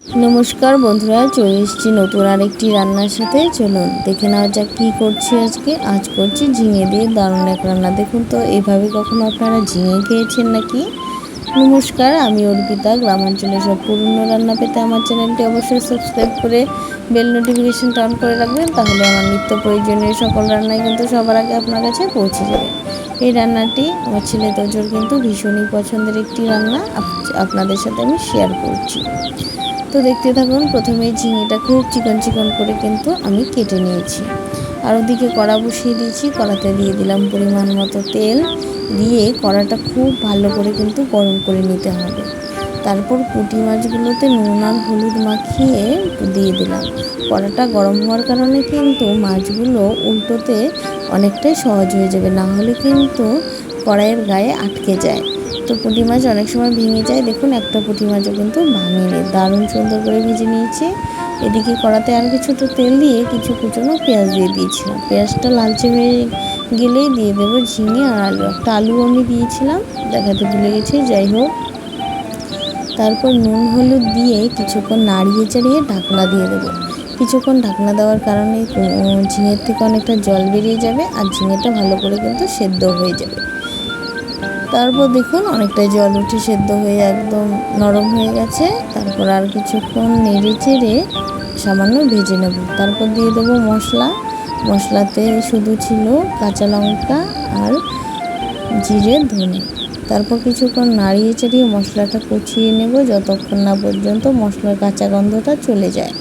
নমস্কার বন্ধুরা, চলে এসেছি নতুন আরেকটি রান্নার সাথে। চলুন দেখে নেওয়া যাক কী করছি আজকে। আজ করছি ঝিঙে দিয়ে দারুণ এক রান্না। দেখুন তো, এইভাবে কখনো আপনারা ঝিঙে খেয়েছেন নাকি? নমস্কার, আমি অর্পিতা। গ্রামাঞ্চলে সব পুরনো রান্না পেতে আমার চ্যানেলটি অবশ্যই সাবস্ক্রাইব করে বেল নোটিফিকেশনটা অন করে রাখবেন, তাহলে আমার নিত্য প্রয়োজনীয় সকল রান্নাই কিন্তু সবার আগে আপনার কাছে পৌঁছে যাবে। এই রান্নাটি আমার ছেলে তোজোর কিন্তু ভীষণই পছন্দের একটি রান্না, আপনাদের সাথে আমি শেয়ার করছি। তো দেখতে থাকুন। প্রথমে ঝিঙেটা খুব চিকন চিকন করে কিন্তু আমি কেটে নিয়েছি। আর ওদিকে কড়া বসিয়ে দিয়েছি। কড়াতে দিয়ে দিলাম পরিমাণ মতো তেল। দিয়ে কড়াটা খুব ভালো করে কিন্তু গরম করে নিতে হবে। তারপর পুঁটি মাছগুলোতে নুন আর হলুদ মাখিয়ে দিয়ে দিলাম। কড়াটা গরম হওয়ার কারণে কিন্তু মাছগুলো উল্টোতে অনেকটাই সহজ হয়ে যাবে, না হলে কিন্তু কড়াইয়ের গায়ে আটকে যায়। তো পুঁটি মাছ অনেক সময় ভেঙে যায়। দেখুন, একটা পুঁটি মাছও কিন্তু ভাঙেনি, দারুণ সুন্দর করে ভেজে নিয়েছি। এদিকে কড়াতে আর কিছুটা তেল দিয়ে কিছু কুচনো পেঁয়াজ দিয়ে দিয়েছিলাম। পেঁয়াজটা লালচে হয়ে গেলেই দিয়ে দেবো ঝিঙে আর আলু। একটা আলু আমি দিয়েছিলাম, দেখাতে ভুলে গেছি, যাই হোক। তারপর নুন হলুদ দিয়ে কিছুক্ষণ নাড়িয়ে চাড়িয়ে ঢাকনা দিয়ে দেবো। কিছুক্ষণ ঢাকনা দেওয়ার কারণে ঝিঙের থেকে অনেকটা জল বেরিয়ে যাবে আর ঝিঙেটা ভালো করে কিন্তু সেদ্ধ হয়ে যাবে। তারপর দেখুন, অনেকটা জল উঠে সেদ্ধ হয়ে একদম নরম হয়ে গেছে। তারপর আর কিছুক্ষণ নেড়ে চেড়ে সামান্য ভেজে নেব। তারপর দিয়ে দেবো মশলা। মশলাতে শুধু ছিল কাঁচা লঙ্কা আর জিরে ধনে। তারপর কিছুক্ষণ নাড়িয়ে চাড়িয়ে মশলাটা কষিয়ে নেব, যতক্ষণ না পর্যন্ত মশলার কাঁচা গন্ধটা চলে যায়।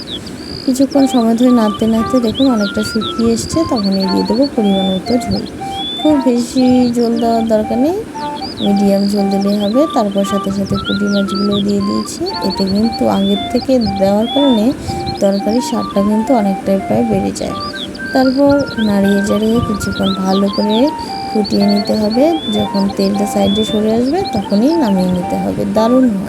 কিছুক্ষণ সময় ধরে নাড়তে নাড়তে দেখুন অনেকটা শুকিয়ে এসছে। তখনই দিয়ে দেবো পরিমাণ মতো ঝোল। খুব বেশি ঝোল দেওয়ার দরকার নেই, মিডিয়াম ঝোল দিলেই হবে। তারপর সাথে সাথে পুঁটি মাছগুলো দিয়ে দিয়েছি। এতে কিন্তু আগের থেকে দেওয়ার কারণে তরকারির স্বাদটা কিন্তু অনেকটাই প্রায় বেড়ে যায়। তারপর নাড়িয়ে চাড়িয়ে কিছুক্ষণ ভালো করে ফুটিয়ে নিতে হবে। যখন তেলটা সাইডে সরে আসবে তখনই নামিয়ে নিতে হবে। দারুণ হয়।